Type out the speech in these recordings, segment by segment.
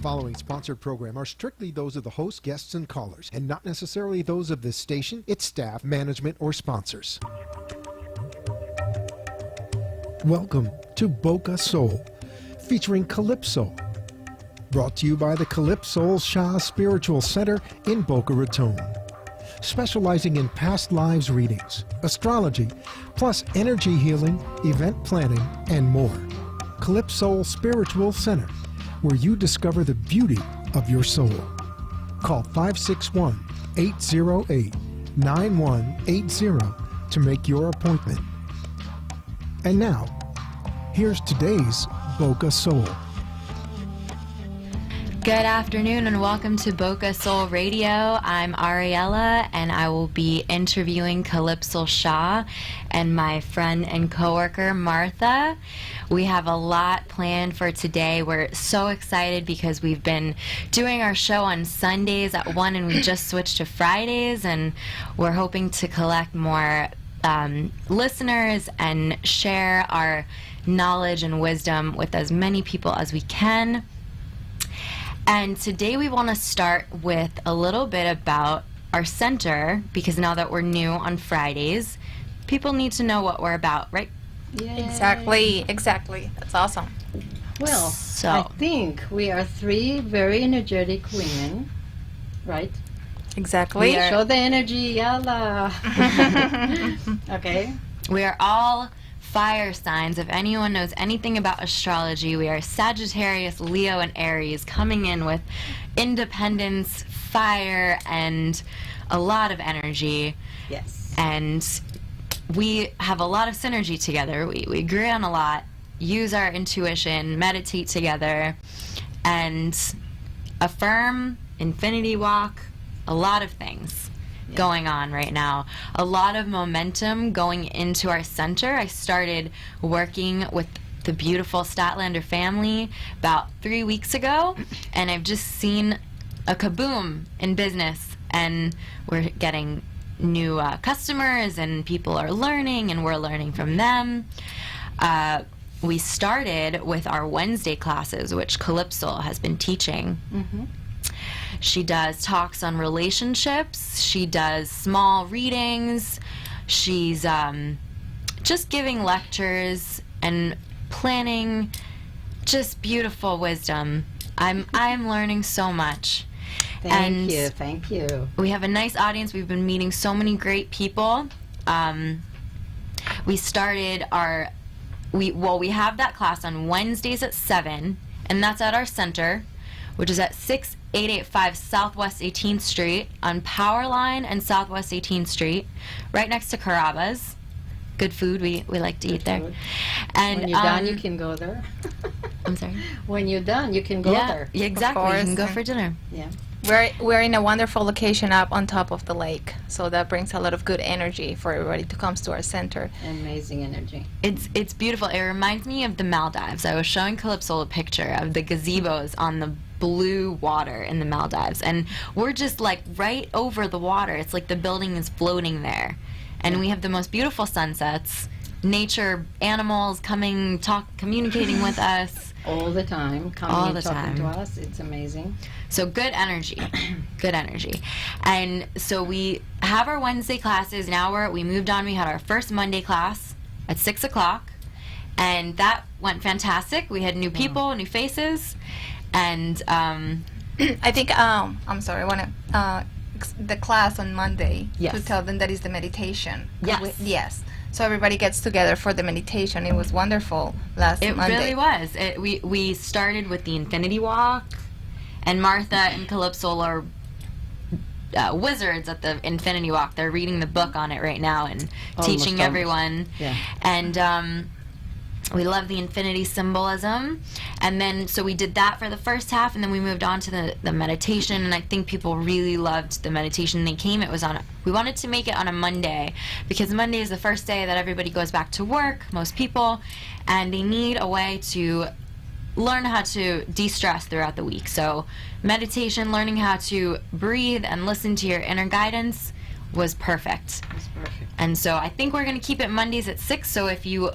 following sponsored program are strictly those of the host, guests, and callers, and not necessarily those of this station, its staff, management, or sponsors. Welcome to Boca Soul, featuring Calypso. Brought to you by the Calypso Shah Spiritual Center in Boca Raton. Specializing in past lives readings, astrology, plus energy healing, event planning, and more. Calypso Spiritual Center, where you discover the beauty of your soul. Call 561-808-9180 to make your appointment. And now, here's today's Boca Soul. Good afternoon and welcome to Boca Soul Radio. I'm Ariella and I will be interviewing Calypso Shah and my friend and coworker Martha. We have a lot planned for today. We're so excited because we've been doing our show on Sundays at 1 and we just switched to Fridays, and we're hoping to collect more listeners and share our knowledge and wisdom with as many people as we can. And today we want to start with a little bit about our center, because now that we're new on Fridays, people need to know what we're about, right? Yay. Exactly. That's awesome. Well, So- I think we are three very energetic women, right? Exactly. Show the energy, yalla. Okay. We are all fire signs. If anyone knows anything about astrology, we are Sagittarius, Leo, and Aries, coming in with independence, fire, and a lot of energy. Yes. And we have a lot of synergy together. We agree on a lot, use our intuition, meditate together, and affirm, infinity walk, a lot of things going on right now. A lot of momentum going into our center. I started working with the beautiful Statlander family about 3 weeks ago, and I've just seen a kaboom in business, and we're getting new customers, and people are learning, and we're learning from them. We started with our Wednesday classes, which Calypso has been teaching. Mm-hmm. She does talks on relationships. She does small readings. She's just giving lectures and planning just beautiful wisdom. I'm learning so much. Thank you. We have a nice audience. We've been meeting so many great people. We started we have that class on Wednesdays at 7, and that's at our center, which is at 6885 Southwest 18th Street on Powerline and Southwest 18th Street, right next to Carrabba's. Good food. We like to eat there. Food. And When you're done, you can go there. I'm sorry. When you're done, you can go there. Yeah, exactly. Of You can course. go for dinner. Yeah. We're in a wonderful location up on top of the lake, so that brings a lot of good energy for everybody to come to our center. Amazing energy. It's beautiful. It reminds me of the Maldives. I was showing Calypso a picture of the gazebos on the blue water in the Maldives, and we're just like right over the water. It's like the building is floating there, and we have the most beautiful sunsets, nature, animals communicating with us. All the time. Coming All and the talking to time. us. It's amazing. So good energy. And so we have our Wednesday classes. Now we moved on. We had our first Monday class at 6 o'clock, and that went fantastic. We had new people, new faces, and I think I'm sorry. I want to the class on Monday Yes. to tell them that is the meditation. Yes. Yes. So everybody gets together for the meditation. It was wonderful last it Monday. really was. We started with the Infinity Walk, and Martha and Calypso are wizards at the Infinity Walk. They're reading the book on it right now and teaching everyone. Yeah. And we love the infinity symbolism. And then, so we did that for the first half, and then we moved on to the meditation, and I think people really loved the meditation. They came, we wanted to make it on a Monday, because Monday is the first day that everybody goes back to work, most people, and they need a way to learn how to de-stress throughout the week. So meditation, learning how to breathe and listen to your inner guidance was perfect. It's perfect. And so I think we're going to keep it Mondays at 6, so if you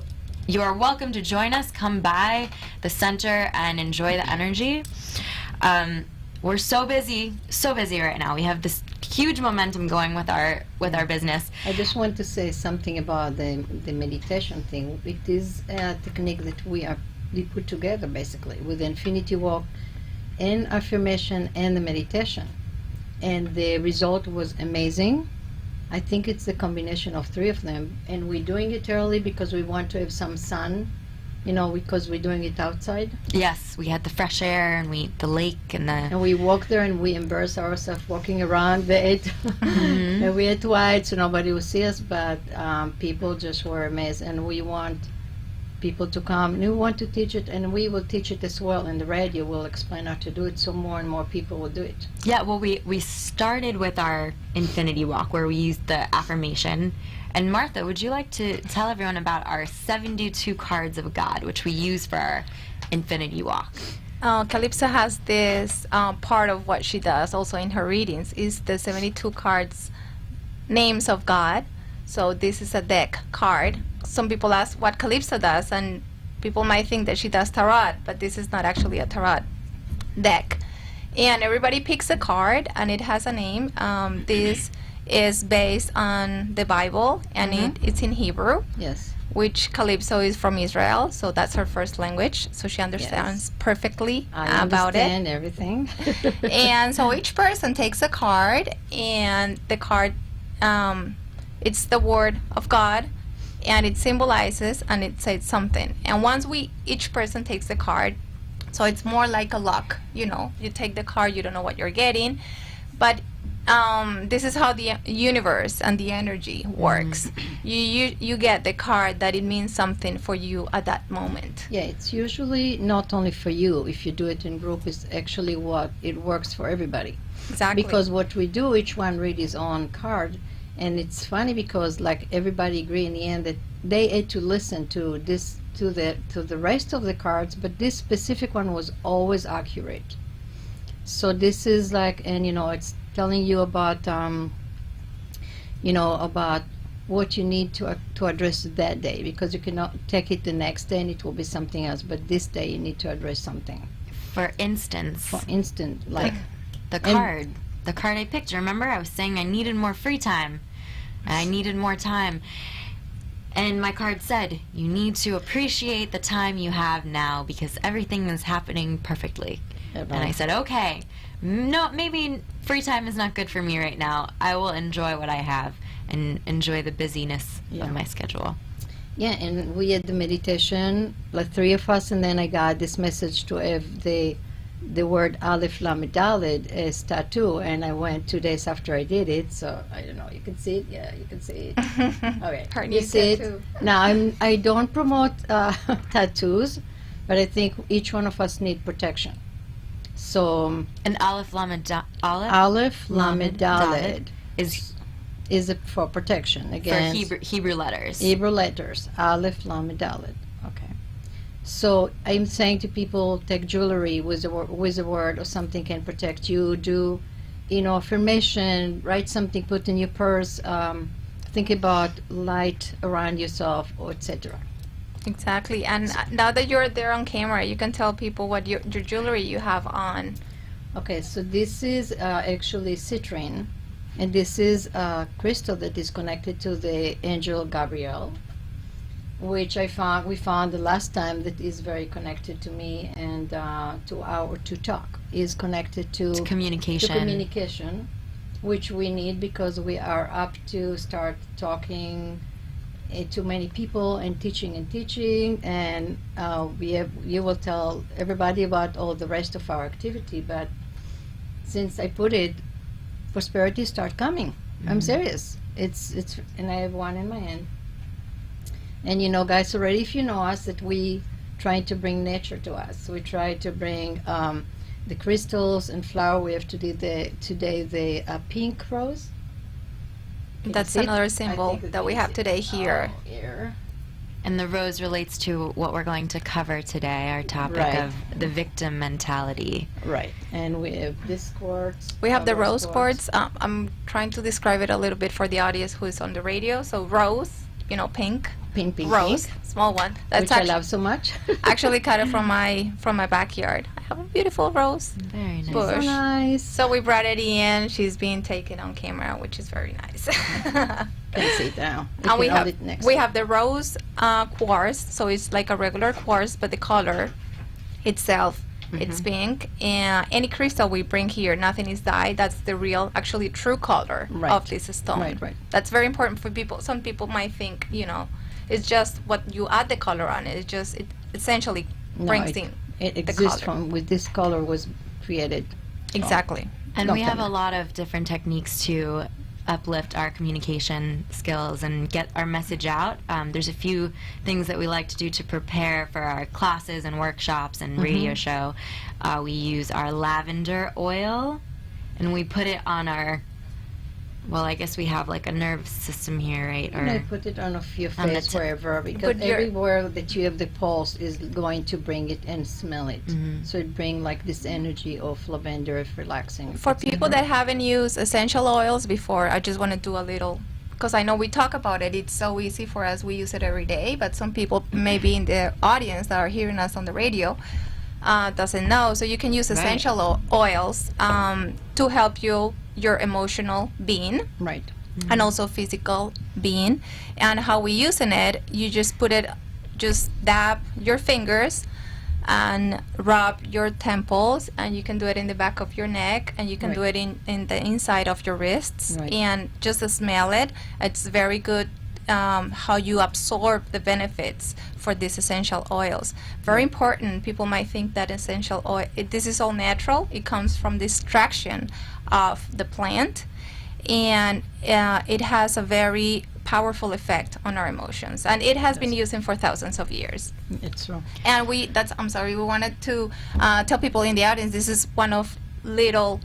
are welcome to join us. Come by the center and enjoy the energy. We're so busy right now. We have this huge momentum going with our business. I just want to say something about the meditation thing. It is a technique that we put together basically with the Infinity Walk and affirmation and the meditation. And the result was amazing. I think it's the combination of three of them. And we're doing it early because we want to have some sun, because we're doing it outside. Yes, we had the fresh air and the lake and the... And we walk there and we embarrass ourselves walking around the and we ate white so nobody would see us, but people just were amazed. And we want people to come, and we want to teach it, and we will teach it as well in the radio. We'll explain how to do it so more and more people will do it. Yeah, well, we started with our Infinity Walk where we used the affirmation. And Martha, would you like to tell everyone about our 72 cards of God, which we use for our Infinity Walk? Calypso has this part of what she does also in her readings is the 72 cards, names of God. So this is a deck card. Some people ask what Calypso does, and people might think that she does tarot, but this is not actually a tarot deck. And everybody picks a card, and it has a name. This is based on the Bible, and it's in Hebrew. Yes. Which Calypso is from Israel, so that's her first language, so she understands perfectly about it. I understand everything. And so each person takes a card, and the card, it's the word of God, and it symbolizes, and it says something. And once each person takes the card, so it's more like a luck, you take the card, you don't know what you're getting, but this is how the universe and the energy works. You get the card that it means something for you at that moment. Yeah, it's usually not only for you. If you do it in group, it's actually what it works for everybody. Exactly. Because what we do, each one read his own card, and it's funny because like everybody agree in the end that they had to listen to this to the rest of the cards, but this specific one was always accurate. So this is like, and it's telling you about about what you need to address that day, because you cannot take it the next day and it will be something else, but this day you need to address something. For instance, like the card I picked. Remember, I was saying I needed more free time. I needed more time. And my card said, you need to appreciate the time you have now because everything is happening perfectly. And I said, okay, no, maybe free time is not good for me right now. I will enjoy what I have and enjoy the busyness of my schedule. Yeah, and we had the meditation, like three of us, and then I got this message to have the word Aleph Lamed Daled as tattoo, and I went 2 days after I did it, so I don't know, you can see it? Yeah, you can see it. Okay, Her you new see tattoo. it? Now, I don't promote tattoos, but I think each one of us need protection. So, And Aleph Lamed Aleph Lamed Daled is for protection against for Hebrew letters. Hebrew letters, Aleph Lamed Daled. Okay. So I'm saying to people, take jewelry with a word or something can protect you. Do, affirmation. Write something, put in your purse. Think about light around yourself, or etc. Exactly. And now that you're there on camera, you can tell people what your jewelry you have on. Okay, so this is actually citrine, and this is a crystal that is connected to the angel Gabriel, which we found the last time that is very connected to me and to talk, is connected to communication, which we need because we are up to start talking to many people and teaching, and you will tell everybody about all the rest of our activity, but since I put it, prosperity start coming. I'm serious. It's and I have one in my hand. And guys, already if you know us, that we try to bring nature to us. We try to bring the crystals and flower. We have today the pink rose. That's another symbol that we have today here. Here. And the rose relates to what we're going to cover today, our topic of the victim mentality. Right. And we have this quartz. We have the rose quartz. I'm trying to describe it a little bit for the audience who is on the radio. So rose, pink. Pink, rose, small one. That's which I love so much. actually cut it from my backyard. have a beautiful rose Very nice. So bush. nice. So we brought it in. She's being taken on camera, which is very nice. Can sit down. And we can hold have it next we to have the rose quartz, so it's like a regular quartz, but the color itself it's pink. And any crystal we bring here, nothing is dyed. That's the real, actually true color Right. of this stone. Right. That's very important for people. Some people might think, it's just what you add the color on it. It essentially No, brings it, in it the exists color. with this color was created. Exactly. And Long we have time a ago. lot of different techniques to uplift our communication skills and get our message out. There's a few things that we like to do to prepare for our classes and workshops and radio show. We use our lavender oil, and we put it on our, well, I guess we have like a nerve system here, right? And I put it on your on the face tip. wherever, because But your- everywhere that you have the pulse is going to bring it and smell it. So it bring like this energy of lavender of relaxing. For people that haven't used essential oils before, I just want to do a little, because I know we talk about it. It's so easy for us. We use it every day, but some people maybe in the audience that are hearing us on the radio doesn't know. So you can use essential oils to help your emotional being Right. and also physical being. And how we using it, you just just dab your fingers and rub your temples, and you can do it in the back of your neck, and you can Right. do it in the inside of your wrists, Right. and just smell it. It's very good how you absorb the benefits for these essential oils. Very important. People might think that essential oil, this is all natural. It comes from the extraction of the plant, and it has a very powerful effect on our emotions, and it has been used for thousands of years. It's true. And we wanted to tell people in the audience, this is one of little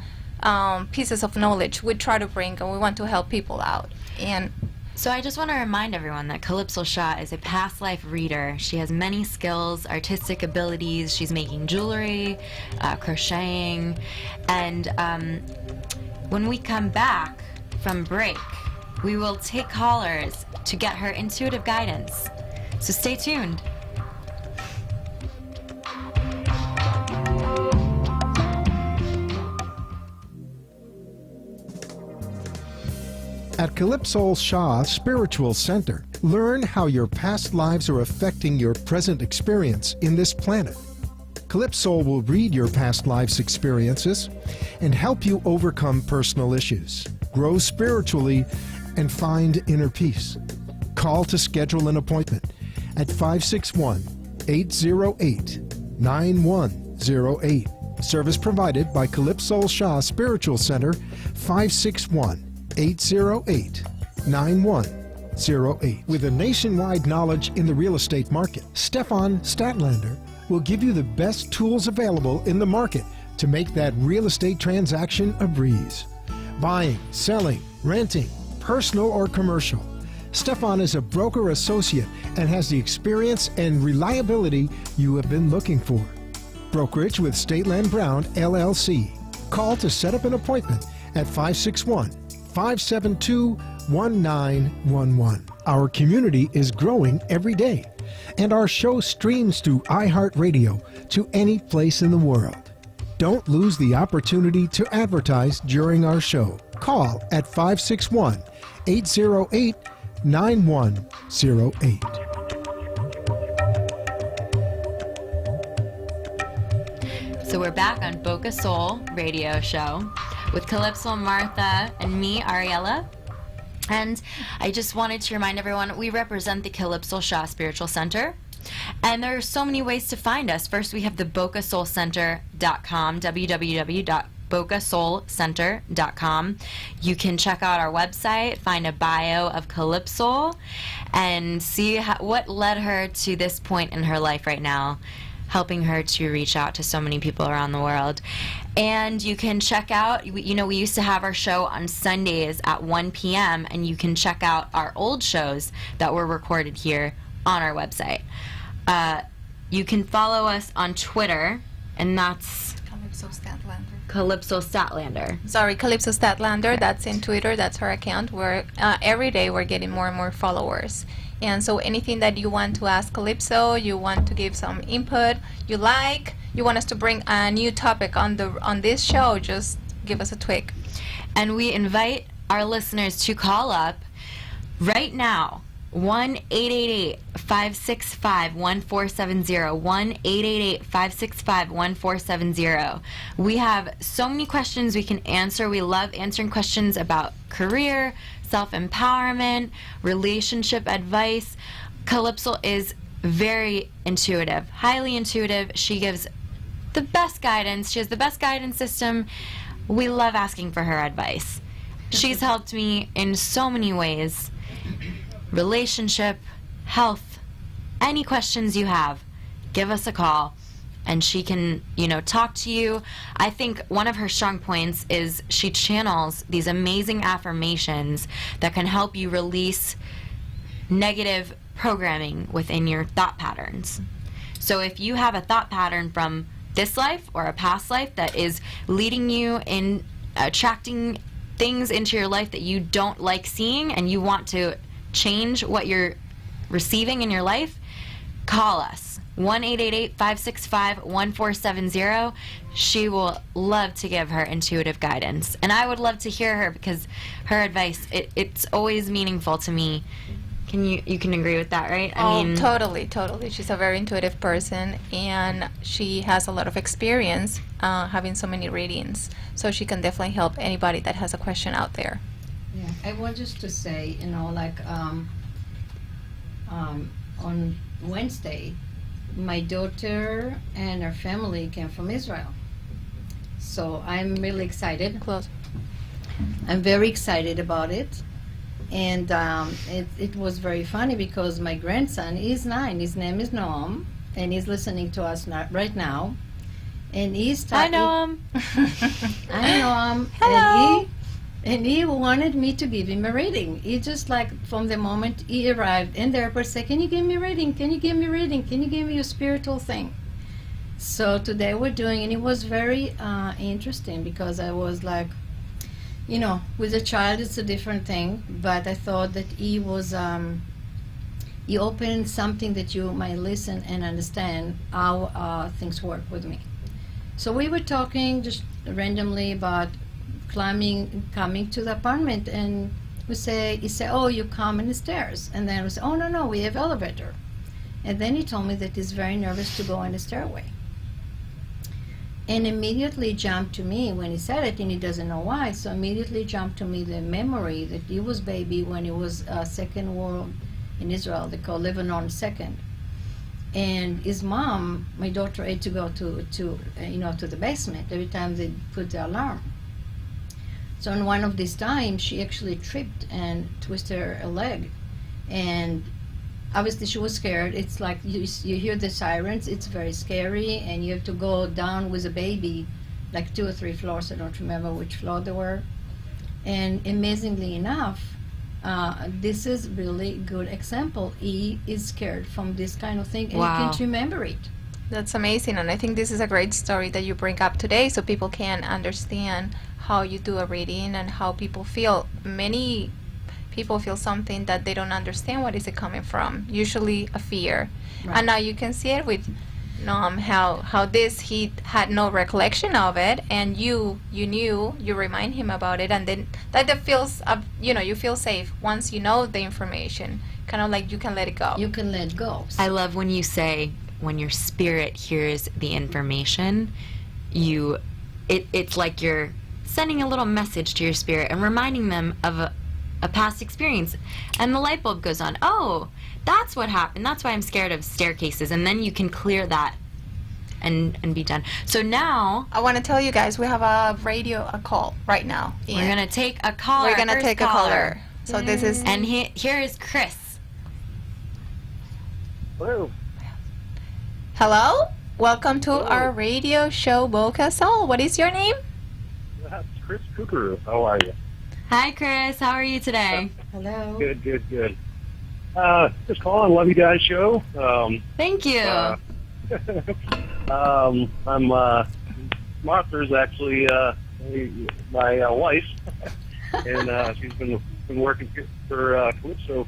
pieces of knowledge we try to bring, and we want to help people out. And So I just want to remind everyone that Calypso Shah is a past life reader. She has many skills, artistic abilities. She's making jewelry, crocheting, and when we come back from break, we will take callers to get her intuitive guidance. So stay tuned. At Calypso Shah Spiritual Center, learn how your past lives are affecting your present experience in this planet. Calypso will read your past life's experiences and help you overcome personal issues, grow spiritually, and find inner peace. Call to schedule an appointment at 561-808-9108. Service provided by Calypso Shah Spiritual Center, 561-808-9108. With a nationwide knowledge in the real estate market, Stefan Statlander will give you the best tools available in the market to make that real estate transaction a breeze. Buying, selling, renting, personal or commercial. Stefan is a broker associate and has the experience and reliability you have been looking for. Brokerage with Stateland Brown, LLC. Call to set up an appointment at 561-572-1911. Our community is growing every day, and our show streams through iHeartRadio to any place in the world. Don't lose the opportunity to advertise during our show. Call at 561-808-9108. So we're back on Boca Soul radio show with Calypso, Martha, and me, Ariella. And I just wanted to remind everyone, we represent the Calypso Shah Spiritual Center. And there are so many ways to find us. First, we have the BocaSoulCenter.com, www.bocasoulcenter.com. You can check out our website, find a bio of Calypso, and see what led her to this point in her life right now, helping her to reach out to so many people around the world. And you can check out, we used to have our show on Sundays at 1 p.m., and you can check out our old shows that were recorded here on our website. You can follow us on Twitter, and that's Calypso Statlander. Calypso Statlander. Sorry, Calypso Statlander. That's in Twitter. That's her account. Where every day we're getting more and more followers. And so anything that you want to ask Calypso, you want to give some input, you you want us to bring a new topic on this show, just give us a tweak. And we invite our listeners to call up right now. 1-888-565-1470. 1-888-565-1470. We have so many questions we can answer. We love answering questions about career, self-empowerment, relationship advice. Calypso is very intuitive, highly intuitive. She gives the best guidance. She has the best guidance system. We love asking for her advice. She's helped me in so many ways. Relationship, health, any questions you have, give us a call and she can, talk to you. I think one of her strong points is she channels these amazing affirmations that can help you release negative programming within your thought patterns. So if you have a thought pattern from this life or a past life that is leading you in attracting things into your life that you don't like seeing and you want to change what you're receiving in your life, call us. 1-888-565-1470. She will love to give her intuitive guidance. And I would love to hear her because her advice, it's always meaningful to me. You can agree with that, right? I mean, totally. She's a very intuitive person, and she has a lot of experience having so many readings. So she can definitely help anybody that has a question out there. Yeah, I want just to say, on Wednesday, my daughter and her family came from Israel. So I'm really excited. Close. I'm very excited about it. And it was very funny because my grandson is 9. His name is Noam, and he's listening to us right now. And he's I know him. I know him. Hello. And he wanted me to give him a reading. He just from the moment he arrived, and the airport said, "Can you give me a reading? Can you give me a reading? Can you give me a spiritual thing?" So today we're doing, and it was very interesting because I was like, with a child it's a different thing, but I thought that he was, he opened something that you might listen and understand how things work with me. So we were talking just randomly about coming to the apartment, and he said, "Oh, you come in the stairs." And then we said, "Oh, no, we have elevator." And then he told me that he's very nervous to go in the stairway. And immediately jumped to me when he said it, and he doesn't know why, so immediately jumped to me the memory that he was baby when it was Second World in Israel. They call Lebanon Second. And his mom, my daughter, had to go to the basement every time they put the alarm. So on one of these times, she actually tripped and twisted her leg. And obviously she was scared. It's like you hear the sirens, it's very scary, and you have to go down with a baby like 2 or 3 floors. I don't remember which floor they were. And amazingly enough, this is really good example. He is scared from this kind of thing, and Wow. he can't remember it. That's amazing, and I think this is a great story that you bring up today so people can understand how you do a reading and how people feel. Many people feel something that they don't understand what is it coming from, usually a fear. Right. And now you can see it with Noam, how this, he had no recollection of it, and you knew, you remind him about it, and then that feels, you feel safe once you know the information, kind of like you can let it go. You can let go. I love when you say, when your spirit hears the information, it's like you're sending a little message to your spirit and reminding them of a past experience, and the light bulb goes on. Oh, that's what happened. That's why I'm scared of staircases. And then you can clear that and be done. So now I want to tell you guys, we have a call right now. we're gonna take a caller. We're gonna First take a caller. So this is And here is Chris. Hello. hello. Welcome to Hello. our radio show, Boca Soul. What is your name? That's Chris Kukuru. How are you? Hi, Chris. How are you today? Hello. Good. Just calling. Love you guys' show. Thank you. I'm Martha's actually my wife, and she's been working for Calypso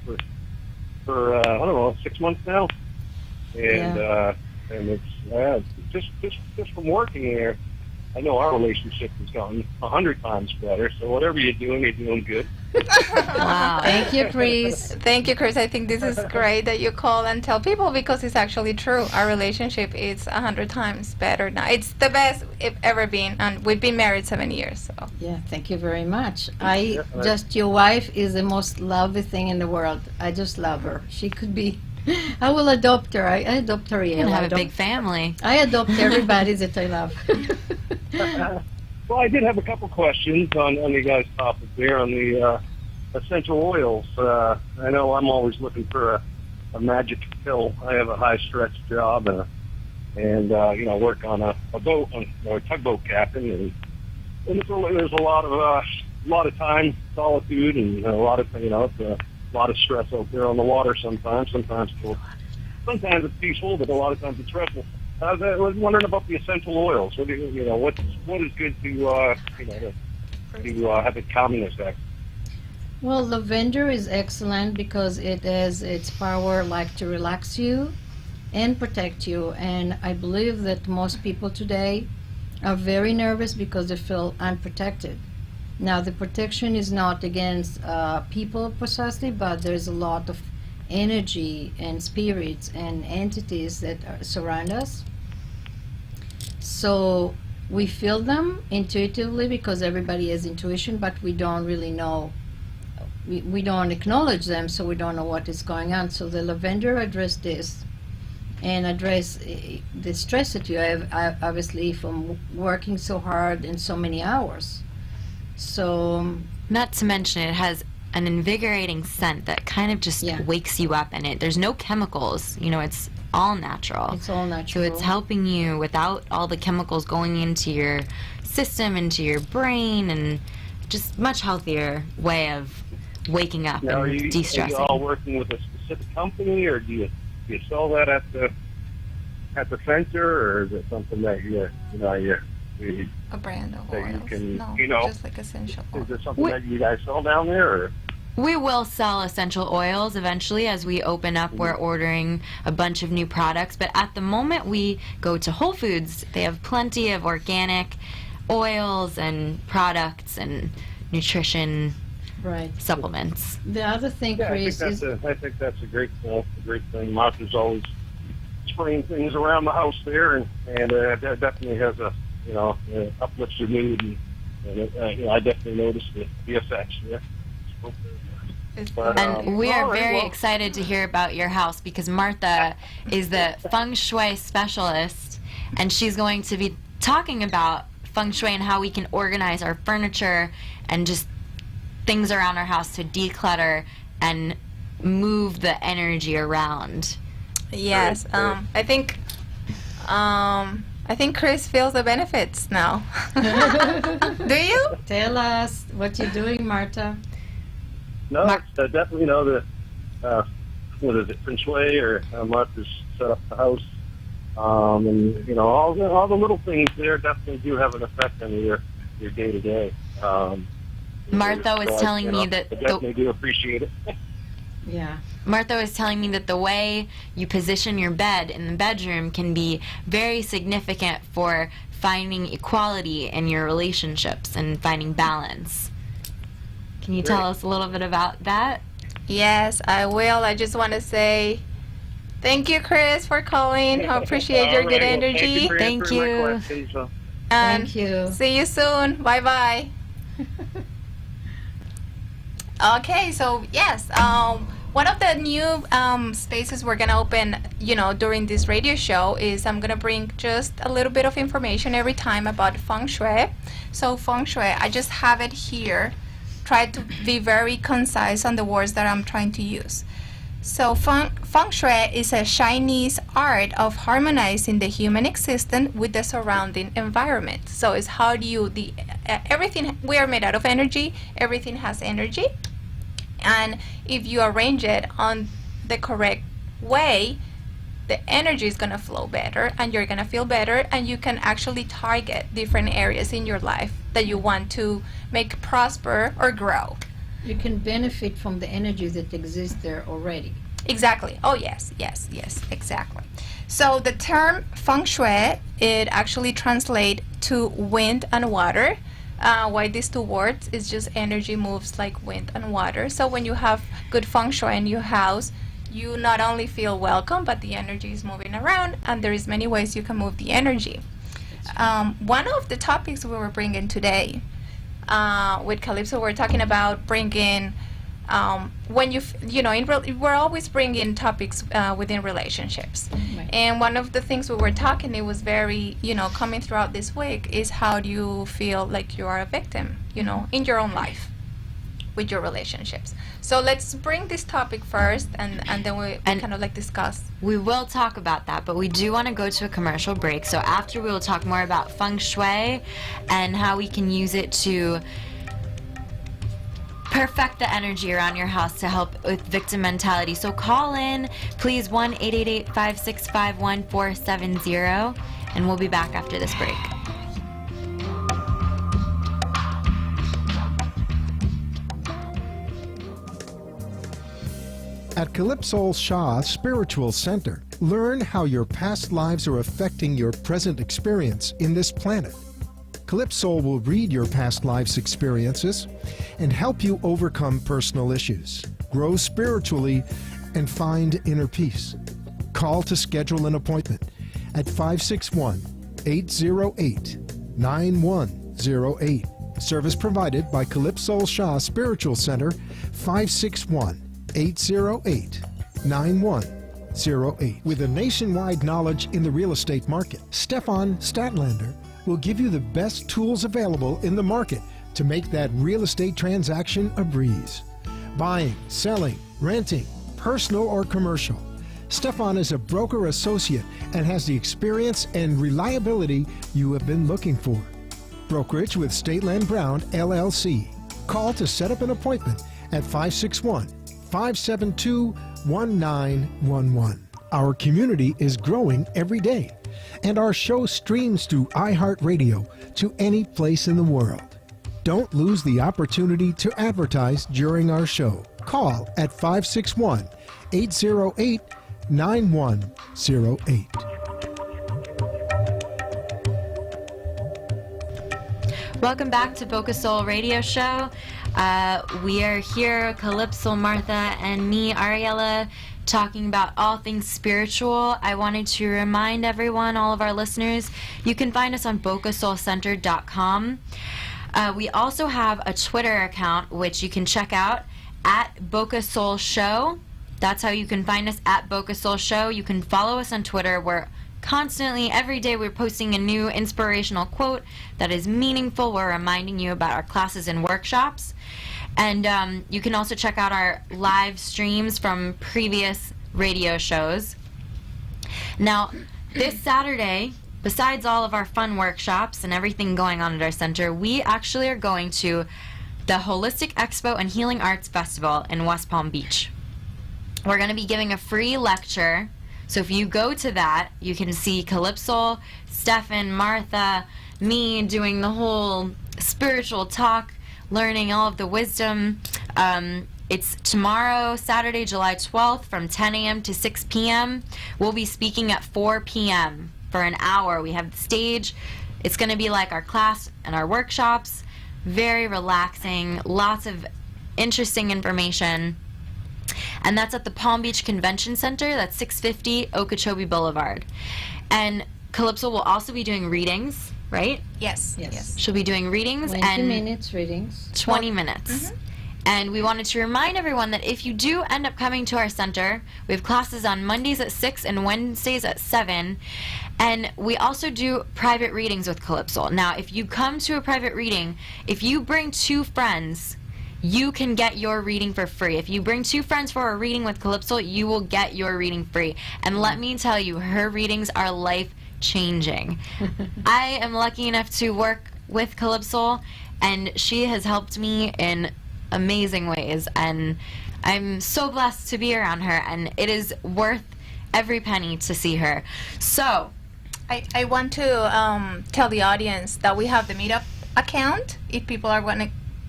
for I don't know, 6 months now, and and it's just from working here. I know our relationship has gotten 100 times better. So whatever you're doing good. Wow. Thank you, Chris. Thank you, Chris. I think this is great that you call and tell people because it's actually true. Our relationship is 100 times better now. It's the best it's ever been, and we've been married 7 years. So Yeah, thank you very much. Yeah, Your wife is the most lovely thing in the world. I just love her. She could be, I will adopt her. I adopt her. You have a big family. I adopt everybody that I love. Well, I did have a couple questions on your guys' topic there on the essential oils. I know I'm always looking for a magic pill. I have a high-stress job and work on a boat, a tugboat captain, and there's a lot of time, solitude, and a lot of it's a lot of stress out there on the water sometimes. Sometimes it's peaceful, but a lot of times it's stressful. I was wondering about the essential oils. What is good to have a calming effect? Well, lavender is excellent because it has its power like to relax you and protect you. And I believe that most people today are very nervous because they feel unprotected. Now, the protection is not against people precisely, but there's a lot of energy and spirits and entities that surround us. So we feel them intuitively because everybody has intuition, but we don't really know. We don't acknowledge them, so we don't know what is going on. So the lavender address this and address the stress that you have, obviously, from working so hard and so many hours. So Not to mention it has an invigorating scent that kind of just wakes you up, and there's no chemicals. It's all natural. it's all natural. So it's helping you without all the chemicals going into your system, into your brain, and just much healthier way of waking up Now, and are you de-stressing. all working with a specific company, or do you sell that at the center, or is it something that you a brand of that you oils. can, No, just like essential is oils. it something that you guys sell down there, or? We will sell essential oils eventually as we open up. We're ordering a bunch of new products, but at the moment we go to Whole Foods. They have plenty of organic oils and products and nutrition Right. supplements. The other thing, Yeah, Chris, is I think that's a great thing. Martha's always spraying things around the house there, and that definitely has uplifts your mood, and I definitely noticed the effects. Yeah. But, And we are all right, very well- excited to hear about your house because Martha is the feng shui specialist, and she's going to be talking about feng shui and how we can organize our furniture and just things around our house to declutter and move the energy around. Yes, Great. I think Chris feels the benefits now. Do you? tell us what you're doing, Marta. No, it's definitely the what is it, feng shui, or Martha's set up the house, and all the little things there definitely do have an effect on your day to day. Martha was telling me that I definitely do appreciate it. Yeah. Martha was telling me that the way you position your bed in the bedroom can be very significant for finding equality in your relationships and finding balance. Can you tell us a little bit about that? Yes, I will. I just want to say thank you, Chris, for calling. I appreciate your All good right, well, energy. for Thank answering my you. questions. And Thank you. see you soon. Bye bye. Okay, so yes, one of the new spaces we're gonna open, during this radio show is I'm gonna bring just a little bit of information every time about feng shui. So feng shui, I just have it here. Try to be very concise on the words that I'm trying to use. So feng shui is a Chinese art of harmonizing the human existence with the surrounding environment. So it's how do you everything, we are made out of energy. Everything has energy. And if you arrange it on the correct way, the energy is going to flow better and you're going to feel better, and you can actually target different areas in your life that you want to make prosper or grow. You can benefit from the energy that exists there already. Exactly. Oh, yes, exactly. So the term feng shui, it actually translates to wind and water. Why these two words is just energy moves like wind and water. So when you have good feng shui in your house, you not only feel welcome, but the energy is moving around, and there is many ways you can move the energy. One of the topics we were bringing today with Calypso, we're talking about bringing when we're always bringing topics within relationships. Right. And one of the things we were talking, it was very, coming throughout this week, is how do you feel like you are a victim, in your own life with your relationships. So let's bring this topic first, and then we kind of discuss. We will talk about that, but we do want to go to a commercial break. So after, we will talk more about feng shui and how we can use it to perfect the energy around your house to help with victim mentality. So call in, please, 1-888-565-1470, and we'll be back after this break. At Calypso Shah Spiritual Center, learn how your past lives are affecting your present experience in this planet. Calypso will read your past life's experiences and help you overcome personal issues, grow spiritually, and find inner peace. Call to schedule an appointment at 561-808-9108. Service provided by Calypso Shah Spiritual Center, 561-808-9108. With a nationwide knowledge in the real estate market, Stefan Statlander will give you the best tools available in the market to make that real estate transaction a breeze. Buying, selling, renting, personal or commercial. Stefan is a broker associate and has the experience and reliability you have been looking for. Brokerage with Stateland Brown, LLC. Call to set up an appointment at 561-572-1911. Our community is growing every day, and our show streams through iHeartRadio to any place in the world. Don't lose the opportunity to advertise during our show. Call at 561-808-9108. Welcome back to Boca Soul Radio Show. We are here, Calypso, Martha, and me, Ariella, talking about all things spiritual. I wanted to remind everyone, all of our listeners, you can find us on bocasoulcenter.com. We also have a Twitter account, which you can check out at Boca Soul Show. That's how you can find us, at Boca Soul Show. You can follow us on Twitter. We're constantly, every day, we're posting a new inspirational quote that is meaningful. We're reminding you about our classes and workshops. And you can also check out our live streams from previous radio shows. Now, this Saturday, besides all of our fun workshops and everything going on at our center, we actually are going to the Holistic Expo and Healing Arts Festival in West Palm Beach. We're going to be giving a free lecture. So if you go to that, you can see Calypso, Stefan, Martha, me doing the whole spiritual talk, learning all of the wisdom. It's tomorrow, Saturday, July 12th, from 10 a.m. to 6 p.m. We'll be speaking at 4 p.m. for an hour. We have the stage. It's going to be like our class and our workshops. Very relaxing, lots of interesting information. And that's at the Palm Beach Convention Center. That's 650 Okeechobee Boulevard. And Calypso will also be doing readings, right? Yes. She'll be doing readings 20 minutes readings. 20 minutes. Mm-hmm. And we wanted to remind everyone that if you do end up coming to our center, we have classes on Mondays at 6 and Wednesdays at 7. And we also do private readings with Calypso. Now, if you come to a private reading, if you bring 2 friends, you can get your reading for free. If you bring 2 friends for a reading with Calypso, you will get your reading free. And let me tell you, her readings are life-changing. I am lucky enough to work with Calypso, and she has helped me in amazing ways. And I'm so blessed to be around her, and it is worth every penny to see her. So, I want to tell the audience that we have the Meetup account if people are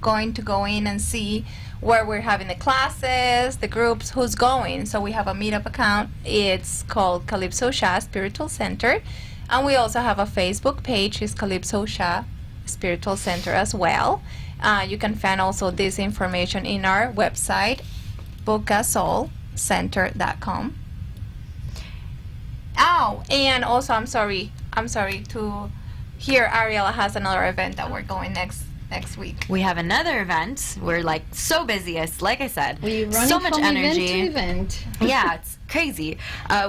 going to go in and see where we're having the classes, the groups, who's going. So we have a meetup account. It's called Calypso Sha Spiritual Center. And we also have a Facebook page. It's Calypso Sha Spiritual Center as well. You can find also this information in our website, bocasoulcenter.com. Oh, and also I'm sorry to hear Ariella has another event that we're going next week. We have another event. We're like so busy. Like I said, We're running so much from energy. event to event. Yeah, it's crazy.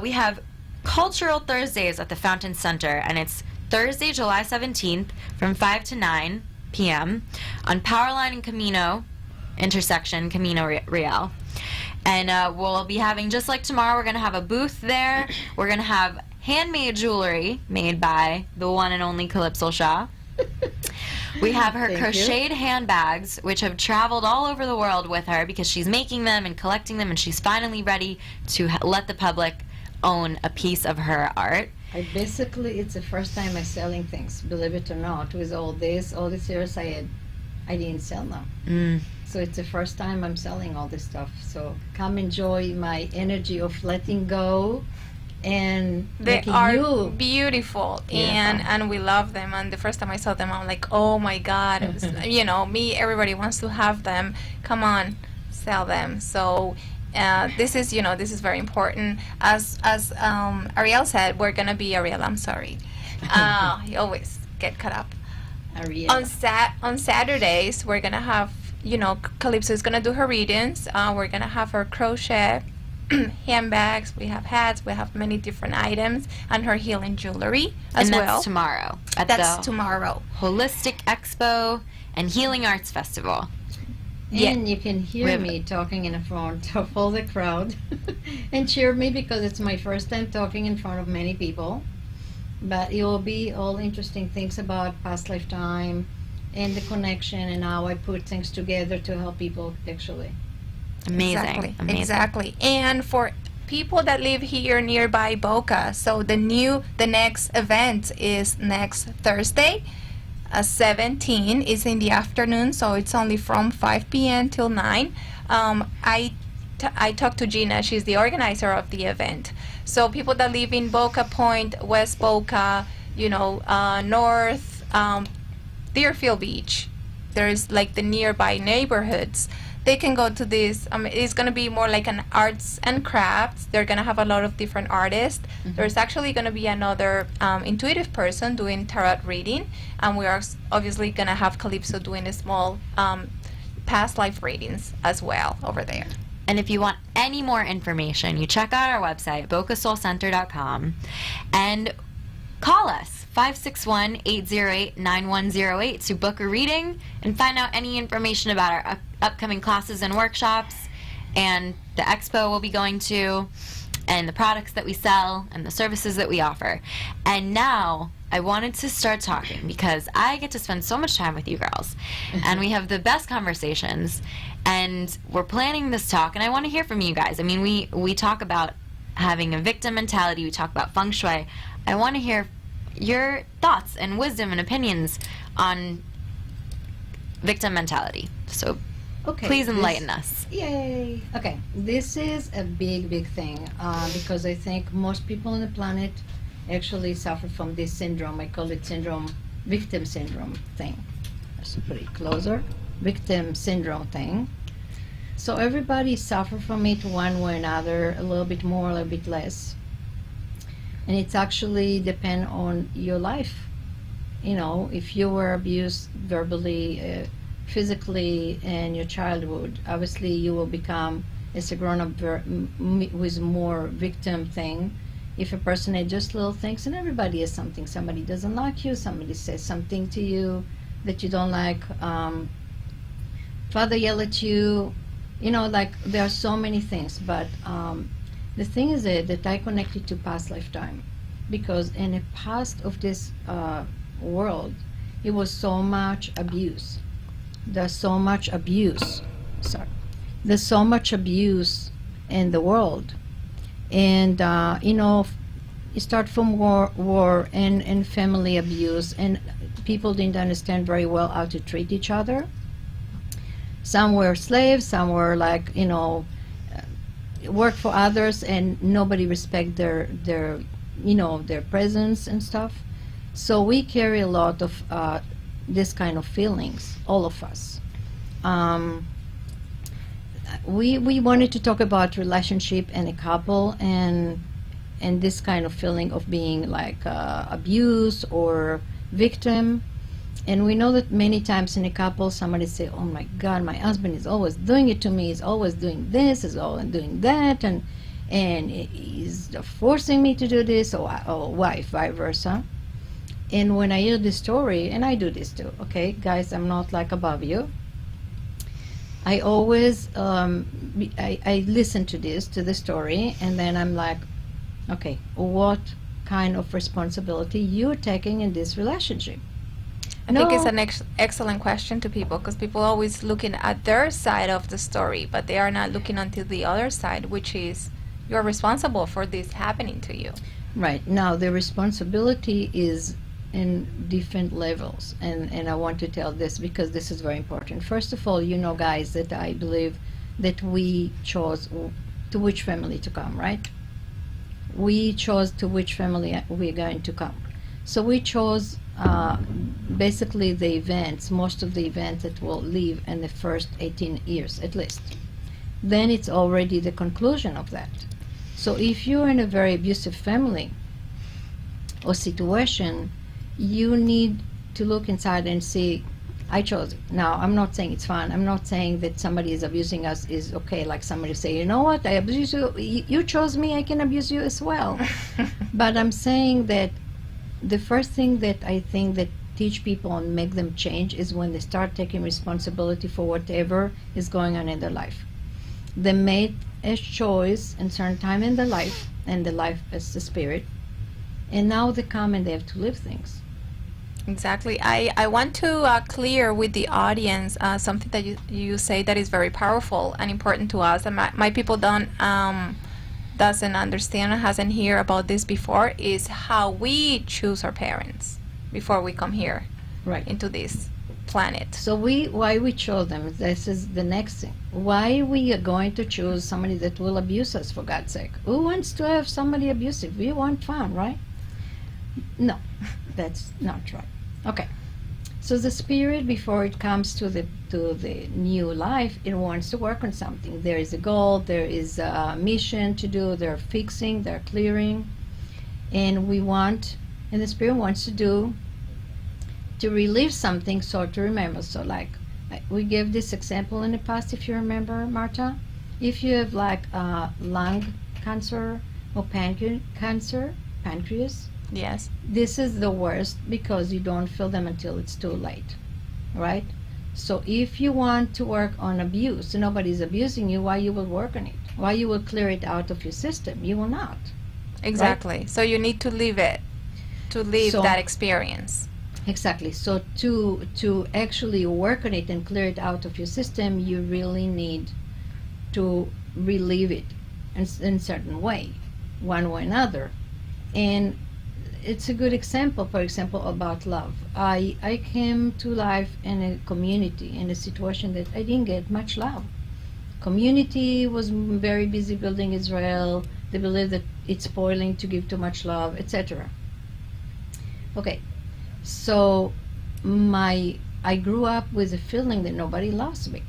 We have Cultural Thursdays at the Fountain Center, and it's Thursday, July 17th from 5 to 9 p.m. on Powerline and Camino intersection, Camino Real. And we'll be having, just like tomorrow, we're going to have a booth there. We're going to have handmade jewelry made by the one and only Calypso Sha. We have her Thank crocheted handbags, which have traveled all over the world with her because she's making them and collecting them, and she's finally ready to let the public own a piece of her art. It's the first time I'm selling things, believe it or not. With all these years I didn't sell them. So it's the first time I'm selling all this stuff. So come enjoy my energy of letting go and They making are you. beautiful, Yeah. and we love them. And the first time I saw them, I'm like, oh my God, it was, everybody wants to have them. Come on, sell them. So this is very important. As Ariel said, we're gonna be Ariel. I'm sorry, you always get cut up. Ariel. On Saturdays, we're gonna have Calypso is gonna do her readings. We're gonna have her crochet handbags, we have hats, we have many different items, and her healing jewelry as And well. that's tomorrow at That's the tomorrow. Holistic Expo and Healing Arts Festival. And you can hear me talking in front of all the crowd and cheer me because it's my first time talking in front of many people. But it will be all interesting things about past lifetime and the connection and how I put things together to help people actually. Amazing. Exactly. And for people that live here nearby Boca, so the next event is next Thursday, 17 is in the afternoon, so it's only from 5 p.m. till 9. I talked to Gina, she's the organizer of the event. So people that live in Boca Point, West Boca, North, Deerfield Beach, there's like the nearby neighborhoods. They can go to this. It's going to be more like an arts and crafts. They're going to have a lot of different artists. Mm-hmm. There's actually going to be another intuitive person doing tarot reading. And we are obviously going to have Calypso doing a small past life readings as well over there. And if you want any more information, you check out our website, bocasoulcenter.com, and call us. 561-808-9108 to book a reading and find out any information about our upcoming classes and workshops and the expo we'll be going to and the products that we sell and the services that we offer. And now I wanted to start talking because I get to spend so much time with you girls and we have the best conversations and we're planning this talk and I want to hear from you guys. I mean, we talk about having a victim mentality, we talk about feng shui. I want to hear your thoughts and wisdom and opinions on victim mentality. So please enlighten us. Yay! Okay, this is a big thing because I think most people on the planet actually suffer from this syndrome. I call it victim syndrome thing. Let's put it closer. Victim syndrome thing. So everybody suffers from it one way or another, a little bit more, a little bit less. And it's actually depend on your life. If you were abused verbally, physically in your childhood, obviously you will become, as a grown-up, with more victim thing. If a person had just little things, and everybody has something. Somebody doesn't like you, somebody says something to you that you don't like, father yell at you, there are so many things, but the thing is that I connected to past lifetime because in the past of this world, it was so much abuse. There's so much abuse. There's so much abuse in the world. And, you start from war and family abuse, and people didn't understand very well how to treat each other. Some were slaves, some were like, work for others, and nobody respect their their presence and stuff. So we carry a lot of this kind of feelings, all of us. We wanted to talk about relationship and a couple, and this kind of feeling of being like abused or victim. And we know that many times in a couple, somebody say, "Oh my God, my husband is always doing it to me. He's always doing this. He's always doing that, and he's forcing me to do this," or wife, vice versa. And when I hear this story, and I do this too, okay, guys, I'm not like above you. I always I listen to the story, and then I'm like, okay, what kind of responsibility you're taking in this relationship? I think it's an excellent question to people, because people are always looking at their side of the story, but they are not looking until the other side, which is you're responsible for this happening to you. Right. Now, the responsibility is in different levels, and I want to tell this because this is very important. First of all, guys, that I believe that we chose to which family to come, right? We chose to which family we're going to come. So we chose basically the events, most of the events that will live in the first 18 years at least. Then it's already the conclusion of that. So if you're in a very abusive family or situation, you need to look inside and see, I chose it. Now, I'm not saying it's fine. I'm not saying that somebody is abusing us is okay. Like somebody say, you know what, I abuse you. You chose me, I can abuse you as well. But I'm saying that the first thing that I think that teach people and make them change is when they start taking responsibility for whatever is going on in their life. They made a choice in certain time in their life, and the life is the spirit, and now they come and they have to live things. Exactly. I want to clear with the audience something that you say that is very powerful and important to us, and my people doesn't understand or hasn't heard about this before, is how we choose our parents before we come here, right, into this planet. So why we chose them, this is the next thing. Why we are going to choose somebody that will abuse us, for God's sake? Who wants to have somebody abusive? We want fun, right? No, that's not right. Okay. So the spirit, before it comes to the new life, it wants to work on something. There is a goal, there is a mission to do, they're fixing, they're clearing, and the spirit wants to relive something, so to remember. So like, we gave this example in the past, if you remember, Marta. If you have like lung cancer or pancreas, yes, this is the worst because you don't feel them until it's too late, right? So if you want to work on abuse, nobody's abusing you, why you will work on it? Why you will clear it out of your system? You will not. exactly. Right? So you need to live it, to live that experience. Exactly. So to actually work on it and clear it out of your system, you really need to relive it in certain way, one way or another. And it's a good example, for example, about love. I came to life in a community, in a situation that I didn't get much love. Community was very busy building Israel. They believe that it's spoiling to give too much love, etc. Okay, so I grew up with a feeling that nobody loves me.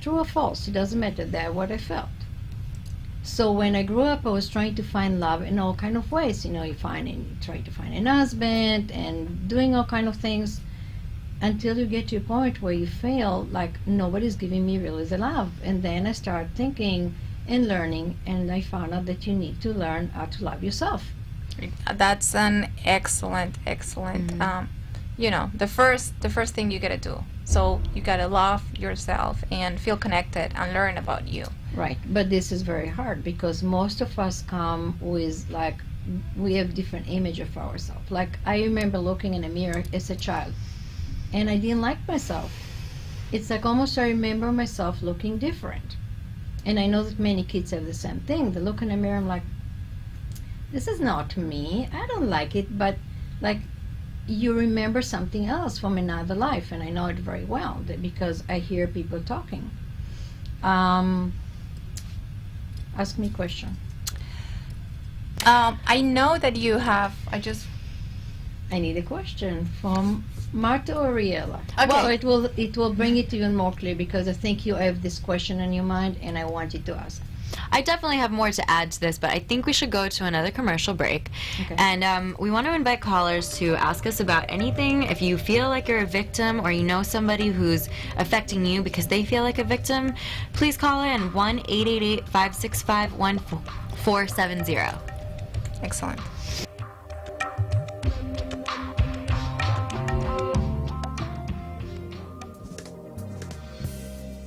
True or false, it doesn't matter. That's what I felt. So when I grew up, I was trying to find love in all kind of ways. You try to find an husband and doing all kind of things until you get to a point where you feel like nobody's giving me really the love. And then I started thinking and learning, and I found out that you need to learn how to love yourself. That's an excellent the first thing you gotta do. So you gotta love yourself and feel connected and learn about you. Right, but this is very hard because most of us come with we have different image of ourselves. Like I remember looking in a mirror as a child, and I didn't like myself. It's like almost I remember myself looking different, and I know that many kids have the same thing. They look in a mirror, I'm like, this is not me. I don't like it, but like you remember something else from another life, and I know it very well because I hear people talking. Ask me a question. I know that you have. I need a question from Marta or Ariella. Okay. Well, it will bring it even more clear because I think you have this question in your mind, and I want you to ask. I definitely have more to add to this, but I think we should go to another commercial break. Okay. And we want to invite callers to ask us about anything. If you feel like you're a victim or you know somebody who's affecting you because they feel like a victim, please call in 1-888-565-1470. Excellent.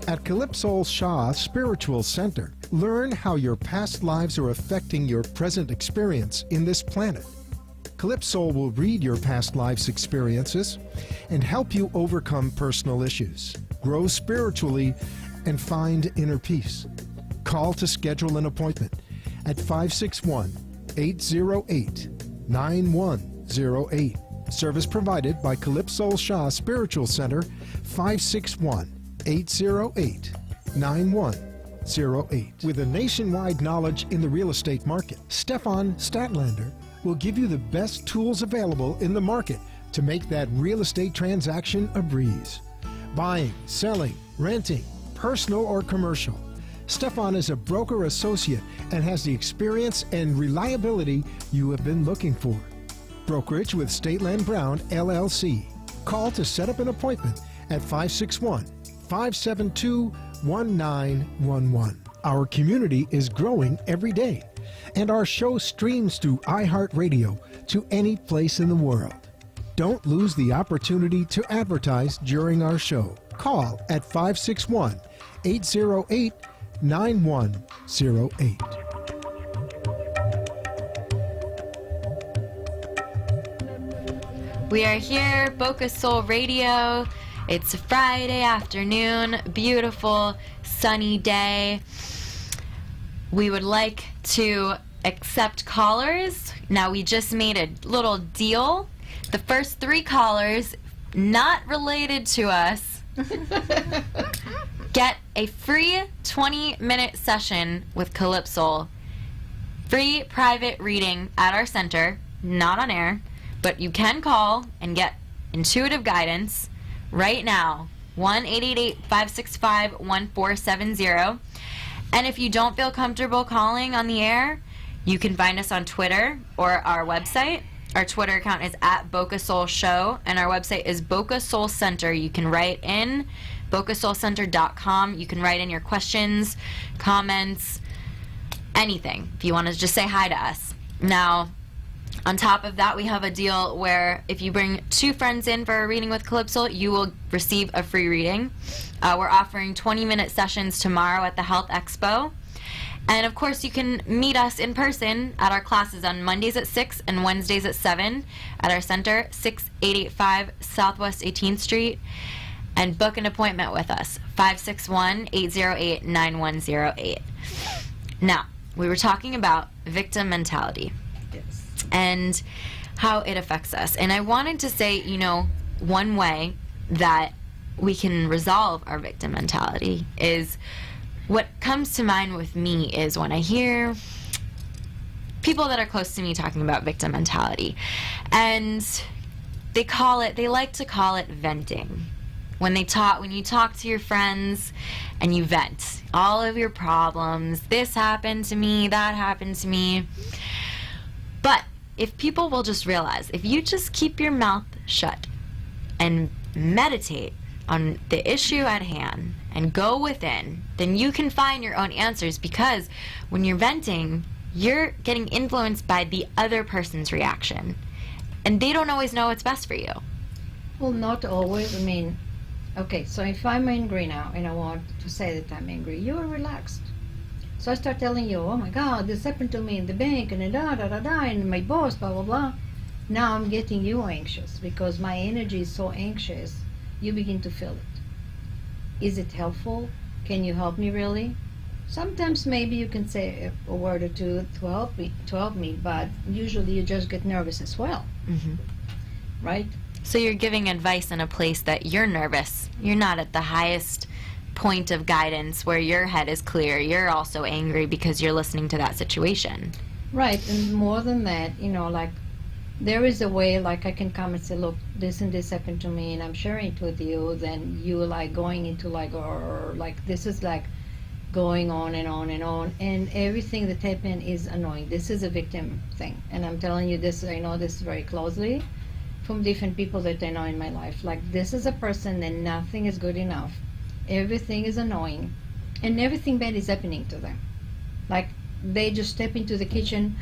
At Calypso Shah Spiritual Center, learn how your past lives are affecting your present experience in this planet. Calypso will read your past life's experiences and help you overcome personal issues, grow spiritually, and find inner peace. Call to schedule an appointment at 561-808-9108. Service provided by Calypso Shah Spiritual Center, 561-808-9108. With a nationwide knowledge in the real estate market, Stefan Statlander will give you the best tools available in the market to make that real estate transaction a breeze. Buying, selling, renting, personal or commercial. Stefan is a broker associate and has the experience and reliability you have been looking for. Brokerage with Stateland Brown, LLC. Call to set up an appointment at 561-572-1911. Our community is growing every day, and our show streams through iHeartRadio to any place in the world. Don't lose the opportunity to advertise during our show. Call at 561-808-9108. We are here, Boca Soul Radio. It's a Friday afternoon, beautiful, sunny day. We would like to accept callers. Now, we just made a little deal. The first 3 callers, not related to us, get a free 20-minute session with Calypso. Free private reading at our center, not on air, but you can call and get intuitive guidance right now. 1-888-565-1470. And if you don't feel comfortable calling on the air, you can find us on Twitter or our website. Our Twitter account is at Boca Soul Show, and our website is Boca Soul Center. You can write in bocasoulcenter.com. You can write in your questions, comments, anything, if you want to just say hi to us. Now, on top of that, we have a deal where if you bring 2 friends in for a reading with Calypso, you will receive a free reading. We're offering 20-minute sessions tomorrow at the Health Expo. And of course, you can meet us in person at our classes on Mondays at 6 and Wednesdays at 7 at our center, 6885 Southwest 18th Street, and book an appointment with us, 561-808-9108. Now, we were talking about victim mentality. Yes. And how it affects us. And I wanted to say, one way that we can resolve our victim mentality is, what comes to mind with me is when I hear people that are close to me talking about victim mentality. And they like to call it venting. When you talk to your friends and you vent all of your problems, this happened to me, that happened to me. But if people will just realize, if you just keep your mouth shut and meditate on the issue at hand and go within, then you can find your own answers, because when you're venting, you're getting influenced by the other person's reaction, and they don't always know what's best for you. Well, not always. Okay, so if I'm angry now and I want to say that I'm angry, you are relaxed. So I start telling you, oh my God, this happened to me in the bank, and and my boss, blah, blah, blah. Now I'm getting you anxious because my energy is so anxious, you begin to feel it. Is it helpful? Can you help me really? Sometimes maybe you can say a word or two to help me, but usually you just get nervous as well. Mm-hmm. right? So you're giving advice in a place that you're nervous. You're not at the highest point of guidance where your head is clear. You're also angry because you're listening to that situation. Right, and more than that, like there is a way, like I can come and say, look, this and this happened to me, and I'm sharing it with you. Then you like going into like, or like this is like going on and on and on, and everything that happened is annoying. This is a victim thing, and I'm telling you this. I know this very closely from different people that I know in my life. Like this is a person and nothing is good enough. Everything is annoying, and everything bad is happening to them. Like they just step into the kitchen,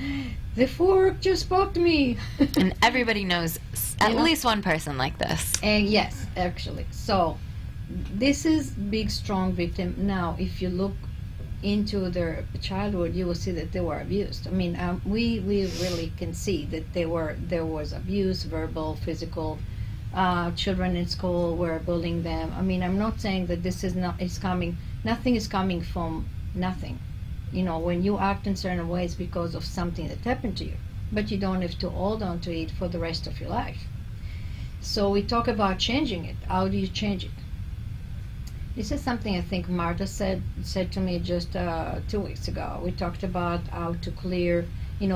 the fork just poked me. And everybody knows at least one person like this. And yes, actually. So this is big, strong victim. Now, if you look into their childhood, you will see that they were abused. I mean, we really can see that there was abuse, verbal, physical. Children in school were bullying them. I mean, I'm not saying that this is coming. Nothing is coming from nothing. When you act in certain ways because of something that happened to you, but you don't have to hold on to it for the rest of your life. So we talk about changing it. How do you change it? This is something I think Martha said to me just 2 weeks ago. We talked about how to clear,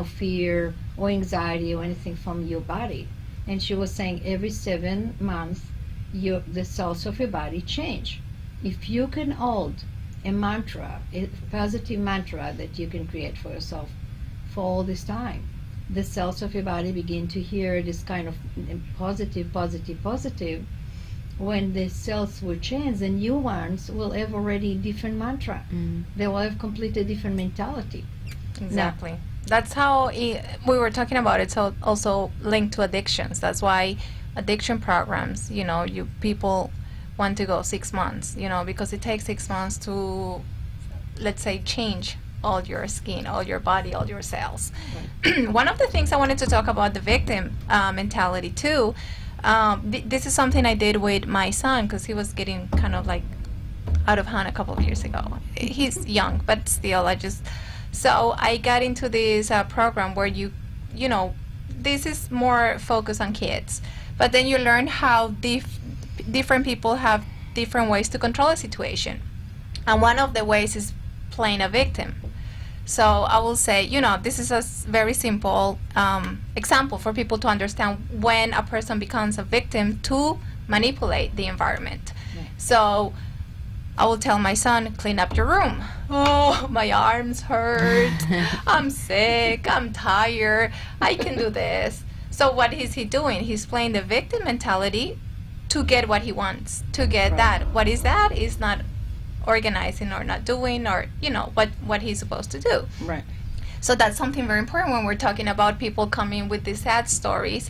fear or anxiety or anything from your body. And she was saying every 7 months, the cells of your body change. If you can hold a mantra, a positive mantra that you can create for yourself for all this time, the cells of your body begin to hear this kind of positive, positive, positive. When the cells will change, the new ones will have already different mantra. They will have completely different mentality. Exactly. Now, that's how we were talking about. It's also linked to addictions. That's why addiction programs, people want to go 6 months, because it takes 6 months to, let's say, change all your skin, all your body, all your cells. Right. One of the things I wanted to talk about the victim mentality too. This is something I did with my son because he was getting kind of like out of hand a couple of years ago. He's young, but still, so I got into this program where this is more focused on kids, but then you learn how different people have different ways to control a situation, and one of the ways is playing a victim. So I will say, this is a very simple example for people to understand when a person becomes a victim to manipulate the environment. Yeah. So I will tell my son, clean up your room. Oh, my arms hurt. I'm sick. I'm tired. I can do this. So what is he doing? He's playing the victim mentality to get what he wants, to get right. That. What is that? Is not organizing or not doing or what he's supposed to do. Right. So that's something very important when we're talking about people coming with these sad stories.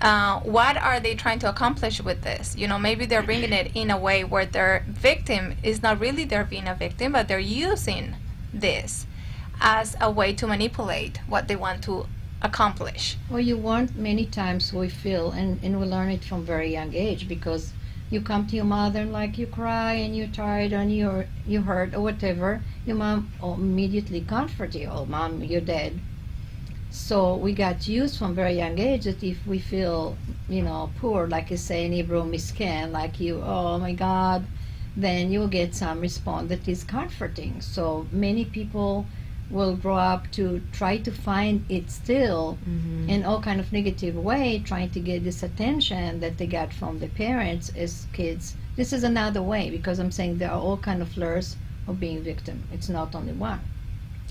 What are they trying to accomplish with this? Maybe they're bringing it in a way where their victim is not really they're being a victim, but they're using this as a way to manipulate what they want to accomplish. Well, you want many times we feel, and we learn it from very young age, because you come to your mother and like you cry and you're tired and you hurt or whatever, your mom will immediately comfort you. Oh, mom, you're dead. So we got used from very young age that if we feel, poor, like you say in Hebrew, misken, like oh my God, then you'll get some response that is comforting. So many people will grow up to try to find it still in all kind of negative way, trying to get this attention that they got from the parents as kids. This is another way, because I'm saying there are all kind of layers of being victim. It's not only one.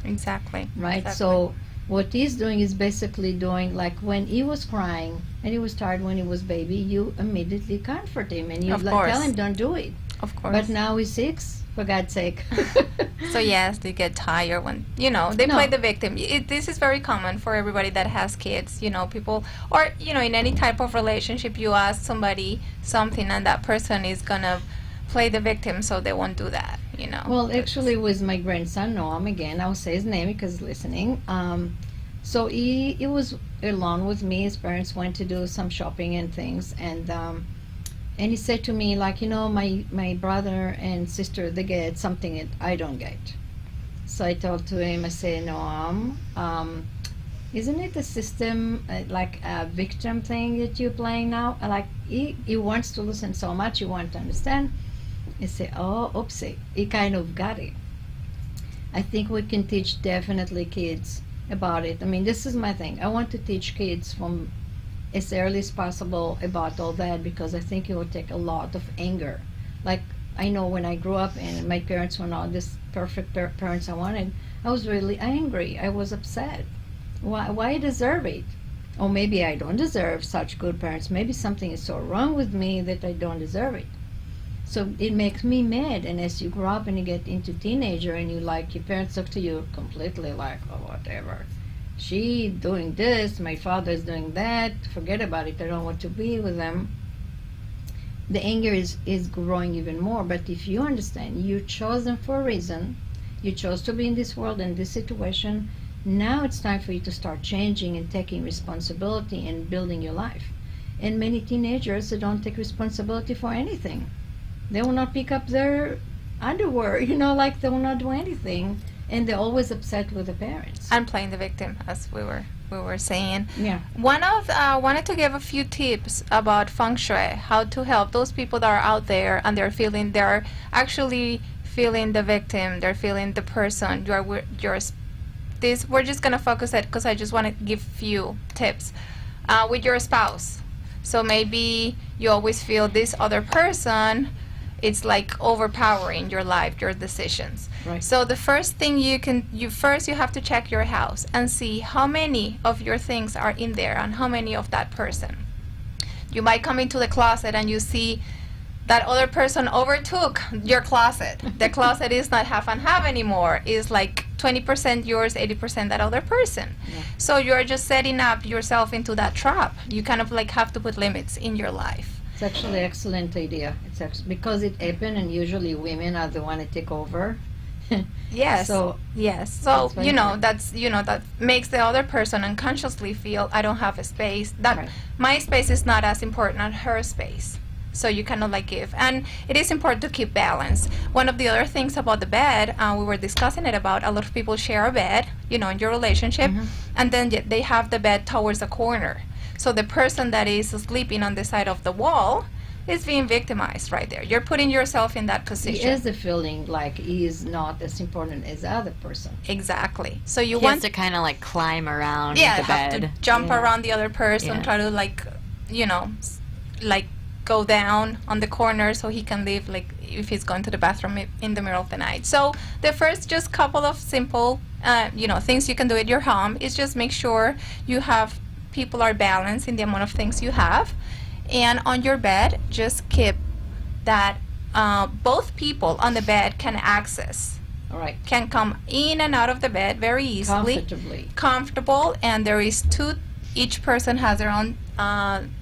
Exactly. Right? Exactly. So what he's doing is basically doing, like when he was crying and he was tired when he was baby, you immediately comfort him and you tell him don't do it. Of course. But now he's 6. For God's sake. So yes, they get tired when they play the victim. This is very common for everybody that has kids. People, or in any type of relationship, you ask somebody something, and that person is gonna play the victim, so they won't do that. Well, actually, with my grandson Noam, again, I'll say his name because he's listening. So he was alone with me. His parents went to do some shopping and things, and he said to me, like, my brother and sister, they get something that I don't get. So I told to him, I said, no, Isn't it a system like a victim thing that you're playing now? Like he wants to listen so much, he wants to understand. You say, oh, oopsie, he kind of got it. I think we can teach definitely kids about it. I mean, this is my thing. I want to teach kids from as early as possible about all that, because I think it will take a lot of anger. Like, I know when I grew up and my parents were not this perfect parents I wanted, I was really angry. I was upset. Why I deserve it? Or maybe I don't deserve such good parents. Maybe something is so wrong with me that I don't deserve it. So it makes me mad. And as you grow up and you get into teenager and you like, your parents look to you completely like, oh, whatever. She doing this, my father's doing that, forget about it, I don't want to be with them. The anger is growing even more. But if you understand, you chose them for a reason, you chose to be in this world, in this situation, now it's time for you to start changing and taking responsibility and building your life. And many teenagers don't take responsibility for anything. They will not pick up their underwear, like they will not do anything. And they're always upset with the parents. And playing the victim, as we were saying. Yeah. Wanted to give a few tips about feng shui, how to help those people that are out there and they're actually feeling the victim, they're feeling the person. We're just gonna focus it because I just want to give few tips with your spouse. So maybe you always feel this other person, it's like overpowering your life, your decisions. Right. So the first thing you have to check your house and see how many of your things are in there and how many of that person. You might come into the closet and you see that other person overtook your closet. The closet is not half and half anymore. It's like 20% yours, 80% that other person. Yeah. So you're just setting up yourself into that trap. You kind of like have to put limits in your life. It's actually an excellent idea. Because it happened, and usually women are the one that take over. Yes. So yes. So that's very good. that makes the other person unconsciously feel I don't have a space. That Right. my space is not as important as her space. So you kind of like give, and it is important to keep balance. One of the other things about the bed, we were discussing it about, a lot of people share a bed, in your relationship, and then they have the bed towards a corner. So the person that is sleeping on the side of the wall is being victimized right there. You're putting yourself in that he position. has the feeling like he is not as important as the other person. Exactly. So you He want has to kind of like climb around yeah, the have bed. to jump Yeah. around the other person, Yeah. try to like go down on the corner so he can leave, like if he's going to the bathroom in the middle of the night. So the first just couple of simple things you can do at your home is just make sure people are balanced in the amount of things you have. And on your bed, just keep that both people on the bed can access, All right. can come in and out of the bed very easily, comfortable, and there is each person has their own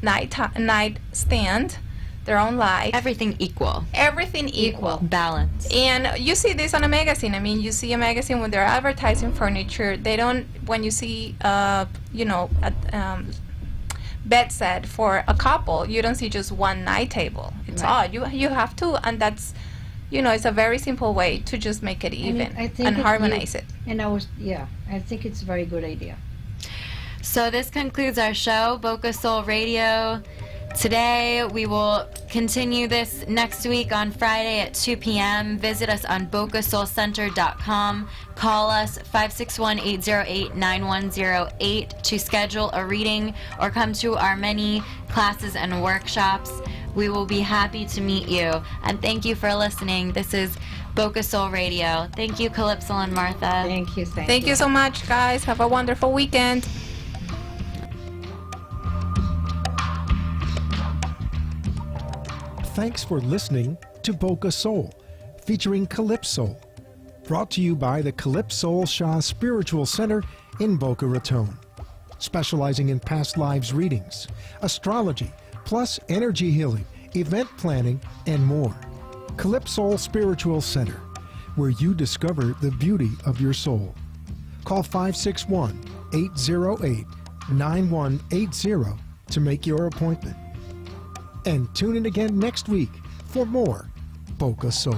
nightstand, their own light, Everything equal. everything equal. Balance. And you see this on a magazine. I mean, you see a magazine when they're advertising furniture. They don't, when you see, a bed set for a couple, you don't see just one night table. It's Right. odd. You have two, and that's, it's a very simple way to just make it even I think and it harmonize it. And I think it's a very good idea. So this concludes our show, Boca Soul Radio. Today, we will continue this next week on Friday at 2 p.m. Visit us on bocasoulcenter.com. Call us 561-808-9108 to schedule a reading or come to our many classes and workshops. We will be happy to meet you. And thank you for listening. This is Boca Soul Radio. Thank you, Calypso and Martha. Thank you. Thank you so much, guys. Have a wonderful weekend. Thanks for listening to Boca Soul, featuring Calypso. Brought to you by the Calypso Shah Spiritual Center in Boca Raton. Specializing in past lives readings, astrology, plus energy healing, event planning, and more. Calypso Spiritual Center, where you discover the beauty of your soul. Call 561-808-9180 to make your appointment. And tune in again next week for more Boca Soul.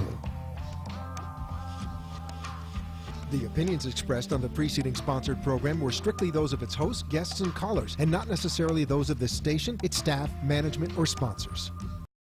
The opinions expressed on the preceding sponsored program were strictly those of its hosts, guests, and callers, and not necessarily those of this station, its staff, management, or sponsors.